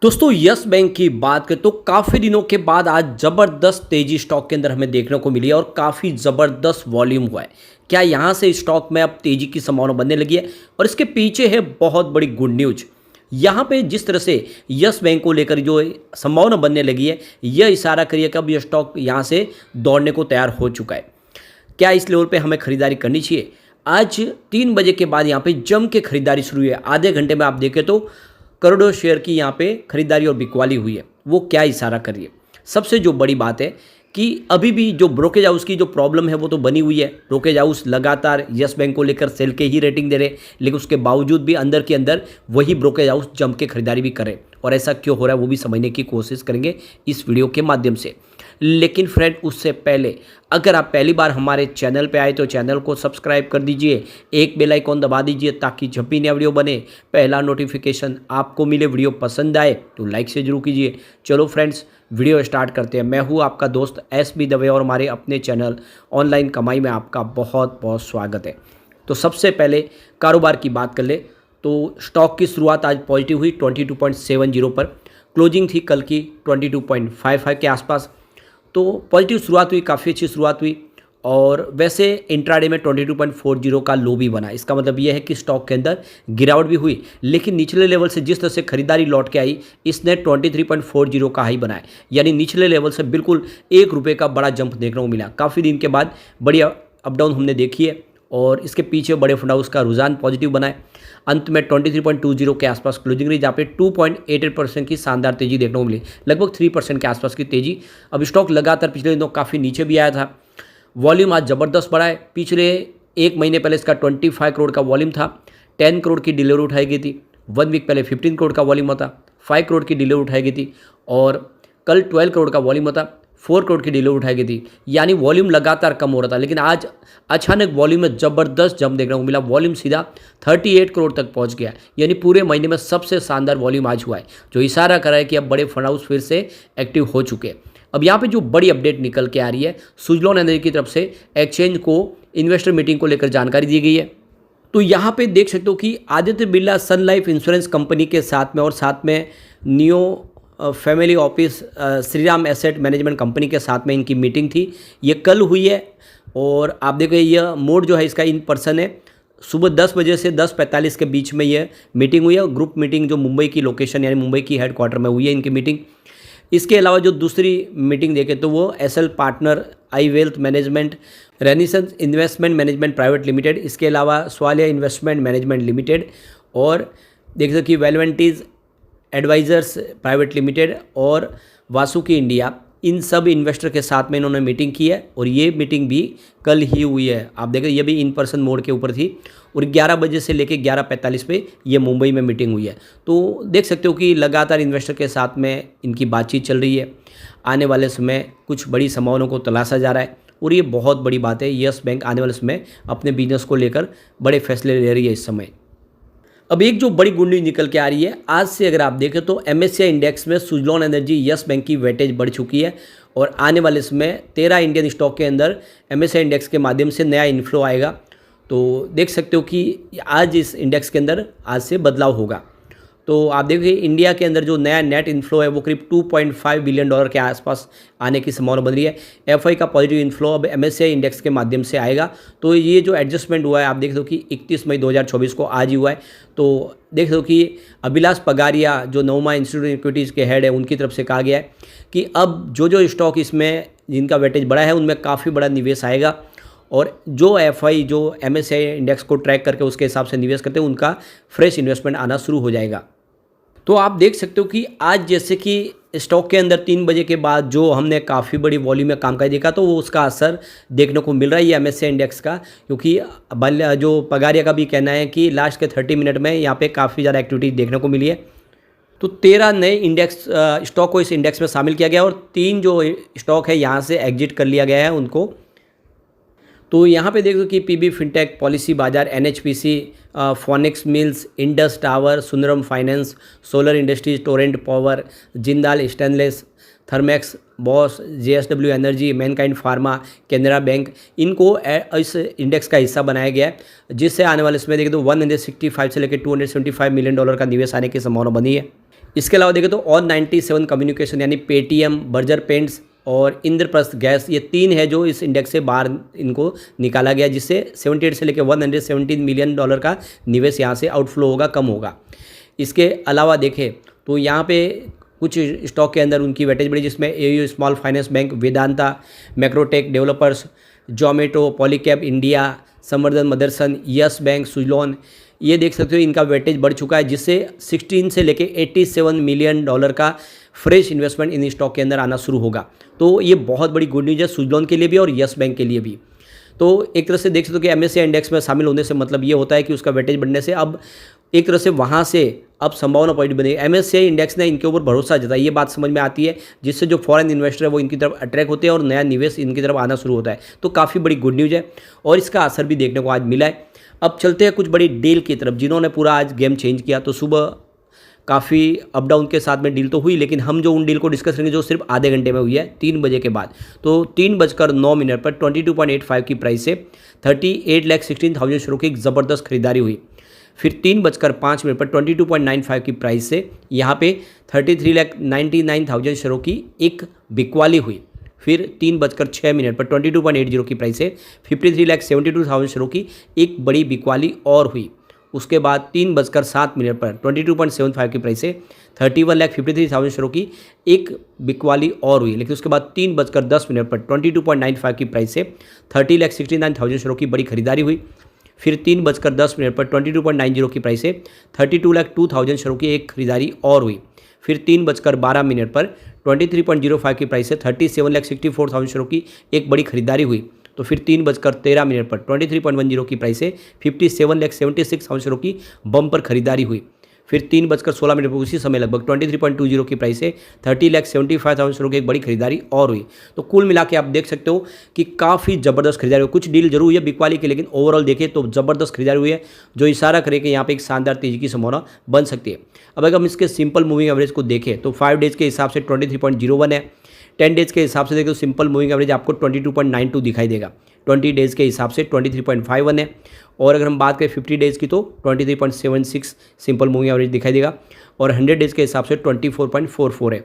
दोस्तों yes bank की बात करें तो काफ़ी दिनों के बाद आज ज़बरदस्त तेज़ी स्टॉक के अंदर हमें देखने को मिली है और काफ़ी ज़बरदस्त वॉल्यूम हुआ है। क्या यहाँ से स्टॉक में अब तेज़ी की संभावना बनने लगी है और इसके पीछे है बहुत बड़ी गुड न्यूज। यहाँ पे जिस तरह से यस बैंक को लेकर जो संभावना बनने लगी है, यह इशारा करिए कि अब यह स्टॉक यहाँ से दौड़ने को तैयार हो चुका है। क्या इस लेवल पे हमें खरीदारी करनी चाहिए? आज 3 बजे के बाद यहाँ पे जम के खरीदारी शुरू हुई है। आधे घंटे में आप देखें तो करोड़ों शेयर की यहाँ पे खरीदारी और बिकवाली हुई है। वो क्या इशारा कर रही है? सबसे जो बड़ी बात है कि अभी भी जो ब्रोकेज हाउस की जो प्रॉब्लम है वो तो बनी हुई है। ब्रोकेज हाउस लगातार यस बैंक को लेकर सेल के ही रेटिंग दे रहे, लेकिन उसके बावजूद भी अंदर के अंदर वही ब्रोकेज हाउस जम के खरीदारी भी करे। और ऐसा क्यों हो रहा है वो भी समझने की कोशिश करेंगे इस वीडियो के माध्यम से। लेकिन फ्रेंड, उससे पहले अगर आप पहली बार हमारे चैनल पे आए तो चैनल को सब्सक्राइब कर दीजिए, एक बेल आइकॉन दबा दीजिए ताकि जब भी नया वीडियो बने पहला नोटिफिकेशन आपको मिले। वीडियो पसंद आए तो लाइक से जरूर कीजिए। चलो फ्रेंड्स, वीडियो स्टार्ट करते हैं। मैं हूँ आपका दोस्त SB दवे और हमारे अपने चैनल ऑनलाइन कमाई में आपका बहुत बहुत स्वागत है। तो सबसे पहले कारोबार की बात कर ले तो स्टॉक की शुरुआत आज पॉजिटिव हुई 22.70 पर। क्लोजिंग थी कल की 22.55 के आसपास। तो पॉजिटिव शुरुआत हुई, काफ़ी अच्छी शुरुआत हुई। और वैसे इंट्राडे में 22.40 का लो भी बना। इसका मतलब यह है कि स्टॉक के अंदर गिरावट भी हुई, लेकिन निचले लेवल से जिस तरह से खरीदारी लौट के आई, इसने 23.40 का हाई बनाया। यानी निचले लेवल से बिल्कुल ₹1 का बड़ा जंप देखने को मिला। काफ़ी दिन के बाद बड़ी अप डाउन हमने देखी है और इसके पीछे बड़े फंड हाउस का रुझान पॉजिटिव बनाए। अंत में 23.20 के आसपास क्लोजिंग रही, जहाँ पे 2.88% की शानदार तेजी देखने को मिली, लगभग 3% के आसपास की तेजी। अब स्टॉक लगातार पिछले दिनों काफ़ी नीचे भी आया था। वॉल्यूम आज ज़बरदस्त बढ़ा है। पिछले 1 महीने पहले इसका 25 करोड़ का वॉल्यूम था। 10 करोड़ की डिलीवरी उठाई गई थी। 1 वीक पहले 15 करोड़ का वॉल्यूम होता, 5 करोड़ की डिलीवरी उठाई गई थी। और कल 12 करोड़ का वॉल्यूम होता, 4 करोड़ की डिलीवरी उठाई गई थी। यानी वॉल्यूम लगातार कम हो रहा था, लेकिन आज अचानक वॉल्यूम में ज़बरदस्त जंप देखने को मिला। वॉल्यूम सीधा 38 करोड़ तक पहुंच गया। यानी पूरे महीने में सबसे शानदार वॉल्यूम आज हुआ है, जो इशारा कर रहा है कि अब बड़े फंड हाउस फिर से एक्टिव हो चुके हैं। अब यहाँ पे जो बड़ी अपडेट निकल के आ रही है, सुजलॉन एनर्जी की तरफ से एक्सचेंज को इन्वेस्टर मीटिंग को लेकर जानकारी दी गई है। तो यहाँ पे देख सकते हो कि आदित्य बिरला सन लाइफ इंश्योरेंस कंपनी के साथ में और साथ में neo family office Shriram asset management company के साथ में इनकी मीटिंग थी। ये कल हुई है और आप देखो यह मोड जो है इसका इन पर्सन है। सुबह 10 बजे से 10:45 के बीच में यह मीटिंग हुई है। ग्रुप मीटिंग जो मुंबई की लोकेशन यानी मुंबई की हेडक्वार्टर में हुई है इनकी मीटिंग। इसके अलावा जो दूसरी मीटिंग देखें तो वो SL partner, I wealth management, Renaissance investment management private limited, इसके अलावा स्वालिया इन्वेस्टमेंट मैनेजमेंट लिमिटेड और देख सकते कि वेलवेंटीज एडवाइजर्स प्राइवेट लिमिटेड और वासुकी इंडिया, इन सब इन्वेस्टर के साथ में इन्होंने मीटिंग की है। और ये मीटिंग भी कल ही हुई है। आप देखें ये भी इन पर्सन मोड के ऊपर थी और 11 बजे से लेकर 11:45 पे ये मुंबई में मीटिंग हुई है। तो देख सकते हो कि लगातार इन्वेस्टर के साथ में इनकी बातचीत चल रही है। आने वाले समय कुछ बड़ी संभावनाओं को तलाशा जा रहा है और ये बहुत बड़ी बात है। यस बैंक आने वाले समय अपने बिजनेस को लेकर बड़े फैसले ले रही है इस समय। अब एक जो बड़ी गुड न्यूज निकल के आ रही है, आज से अगर आप देखें तो MSCI इंडेक्स में सुजलॉन एनर्जी यस बैंक की वेटेज बढ़ चुकी है और आने वाले समय 13 इंडियन स्टॉक के अंदर MSCI इंडेक्स के माध्यम से नया इन्फ्लो आएगा। तो देख सकते हो कि आज इस इंडेक्स के अंदर आज से बदलाव होगा। तो आप देखिए इंडिया के अंदर जो नया नेट इन्फ्लो है वो करीब $2.5 बिलियन के आसपास आने की संभावना बन रही है। FI का पॉजिटिव इन्फ्लो अब MSCI इंडेक्स के माध्यम से आएगा। तो ये जो एडजस्टमेंट हुआ है आप देख दो कि 31 मई 2024 को आज ही हुआ है। तो देख दो कि अभिलाष पगारिया जो नवमा इंस्टीट्यूट इक्विटीज़ के हेड है उनकी तरफ से कहा गया है कि अब जो स्टॉक इसमें जिनका वेटेज बड़ा है उनमें काफ़ी बड़ा निवेश आएगा और जो FI जो MSCI इंडेक्स को ट्रैक करके उसके हिसाब से निवेश करते हैं उनका फ्रेश इन्वेस्टमेंट आना शुरू हो जाएगा। तो आप देख सकते हो कि आज जैसे कि स्टॉक के अंदर 3 बजे के बाद जो हमने काफ़ी बड़ी वॉल्यूम में कामकाज देखा तो वो उसका असर देखने को मिल रहा है ये MSCI इंडेक्स का, क्योंकि जो पगारिया का भी कहना है कि लास्ट के 30 मिनट में यहाँ पे काफ़ी ज़्यादा एक्टिविटी देखने को मिली है। तो 13 नए इंडेक्स स्टॉक को इस इंडेक्स में शामिल किया गया और 3 जो स्टॉक है यहाँ से एग्जिट कर लिया गया है उनको। तो यहाँ पे देख दो कि PB फिनटेक, पॉलिसी बाजार, NHPC, phoenix mills, Indus tower, Sundaram finance, solar industries, Torrent power, Jindal stainless, Thermax, boss, JSW energy, Mankind pharma, Canara bank, इनको इस इंडेक्स का हिस्सा बनाया गया है, जिससे आने वाले समय देखें तो $165 से लेकर $275 मिलियन का निवेश आने की संभावना बनी है। इसके अलावा देखें तो ऑन 97 कम्युनिकेशन यानी पेटीएम, बर्जर पेंट्स और इंद्रप्रस्थ गैस, ये 3 है जो इस इंडेक्स से बाहर इनको निकाला गया, जिससे 78 से लेकर 117 मिलियन डॉलर का निवेश यहाँ से आउटफ्लो होगा, कम होगा। इसके अलावा देखें तो यहाँ पे कुछ स्टॉक के अंदर उनकी वेटेज बढ़ी, जिसमें AU small finance bank, Vedanta, Macrotech developers, Zomato, Polycab India, संवर्धन मदरसन, यस बैंक, सुजलॉन, ये देख सकते हो इनका वेटेज बढ़ चुका है, जिससे 16 से लेके 87 मिलियन डॉलर का फ्रेश इन्वेस्टमेंट इन स्टॉक के अंदर आना शुरू होगा। तो ये बहुत बड़ी गुड न्यूज़ है सुजलॉन के लिए भी और यस बैंक के लिए भी। तो एक तरह से देख सकते हो कि एमएससीआई इंडेक्स में शामिल होने से मतलब ये होता है कि उसका वेटेज बढ़ने से अब एक तरह से वहाँ से अब संभावना पॉइंट बनेगी। एमएससीआई इंडेक्स ने इनके ऊपर भरोसा जताया, ये बात समझ में आती है, जिससे जो फॉरेन इन्वेस्टर है वो इनकी तरफ अट्रैक्ट होते हैं और नया निवेश इनकी तरफ आना शुरू होता है। तो काफ़ी बड़ी गुड न्यूज़ है और इसका असर भी देखने को आज मिला है। अब चलते हैं कुछ बड़ी डील की तरफ, जिन्होंने पूरा आज गेम चेंज किया। तो सुबह काफ़ी अप डाउन के साथ में डील तो हुई, लेकिन हम जो उन डील को डिस्कस करेंगे जो सिर्फ आधे घंटे में हुई है 3 बजे के बाद। तो 3:09 पर 22.85 की प्राइस से 38,16,000 शेयरों की एक ज़बरदस्त खरीदारी हुई। फिर 3:05 पर 22.95 की प्राइस से यहाँ पे 33,99,000 शेयरों की एक बिकवाली हुई। फिर 3:06 पर 22.80 की प्राइस से 53,72,000 शेयरों की एक बड़ी बिकवाली और हुई। उसके बाद 3:07 पर 22.75 की प्राइस से 31,53,000 शेयरों की एक बिकवाली और हुई। लेकिन उसके बाद 3:10 पर 22.95 की प्राइस से 30,69,000 शेयरों की बड़ी खरीदारी हुई। फिर 3:10 पर 22.90 की प्राइस से 32,02,000 शेयरों की एक खरीदारी और हुई। फिर 3:12 पर 23.05 की प्राइस से 37,64,000 शेयरों की एक बड़ी खरीदारी हुई। तो फिर 3:13 पर 23.10 की प्राइस से 57,76,000 शेयरों की बम्पर खरीदारी हुई। फिर 3:16 पर उसी समय लगभग 23.20 की प्राइस से 30,75,000 शेयरों की एक बड़ी खरीदारी और हुई। तो कुल मिला के आप देख सकते हो कि काफ़ी ज़बरदस्त खरीदारी हुई। कुछ डील जरूर हुई है बिकवाली की, लेकिन ओवरऑल देखें तो ज़बरदस्त खरीदारी हुई है, जो इशारा करे कि यहाँ पे एक शानदार तेजी की संभावना बन सकती है। अब अगर हम इसके सिंपल मूविंग एवरेज को देखें तो 5 डेज़ के हिसाब से 23.01 है। 10 डेज़ के हिसाब से देखें तो सिंपल मूविंग एवरेज आपको 22.92 दिखाई देगा। 20 डेज़ के हिसाब से 23.51 है। और अगर हम बात करें 50 डेज़ की तो 23.76 सिंपल मूविंग एवरेज दिखाई देगा। और 100 डेज़ के हिसाब से 24.44 है।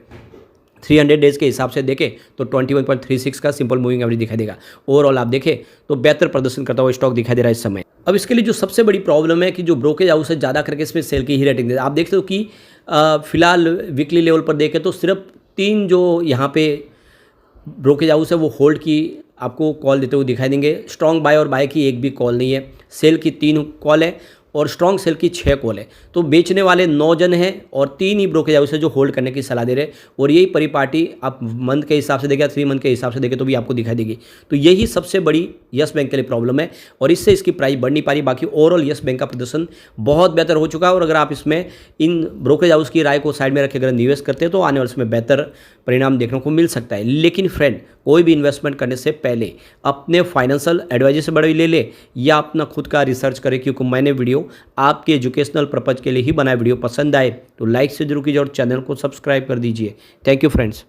300 डेज़ के हिसाब से देखें तो 21.36 का सिंपल मूविंग एवरेज दिखाई देगा। ओवरऑल आप देखें तो बेहतर प्रदर्शन करता हुआ स्टॉक दिखाई दे रहा है इस समय। अब इसके लिए जो सबसे बड़ी प्रॉब्लम है कि जो ब्रोकेज हाउस है ज़्यादा करके इसमें सेल की ही रेटिंग देते हैं। आप देखते हो कि फिलहाल वीकली लेवल पर देखें तो सिर्फ 3 जो यहाँ पे ब्रोकेज हाउस है वो होल्ड की आपको कॉल देते हुए दिखाई देंगे। स्ट्रॉन्ग बाय और बाय की एक भी कॉल नहीं है। सेल की 3 कॉल है और स्ट्रॉन्ग सेल की 6 कॉल है। तो बेचने वाले 9 जन हैं और 3 ही ब्रोकेज हाउस है जो होल्ड करने की सलाह दे रहे हैं। और यही परिपाटी आप मंथ के हिसाब से देखें, 3 मंथ के हिसाब से देखें तो भी आपको दिखाई देगी। तो यही सबसे बड़ी यस बैंक के लिए प्रॉब्लम है और इससे इसकी प्राइस बढ़ नहीं पा रही। बाकी ओवरऑल यस बैंक का प्रदर्शन बहुत बेहतर हो चुका है और अगर आप इसमें इन ब्रोकेज हाउस की राय को साइड में रखे अगर निवेश करते हैं तो आने वाले समय बेहतर परिणाम देखने को मिल सकता है। लेकिन फ्रेंड, कोई भी इन्वेस्टमेंट करने से पहले अपने फाइनेंशियल एडवाइजर से बड़ी ले या अपना खुद का रिसर्च करें, क्योंकि मैंने वीडियो आपके एजुकेशनल पर्पज के लिए ही बनाया। वीडियो पसंद आए तो लाइक से जरूर कीजिए और चैनल को सब्सक्राइब कर दीजिए। Thank you friends.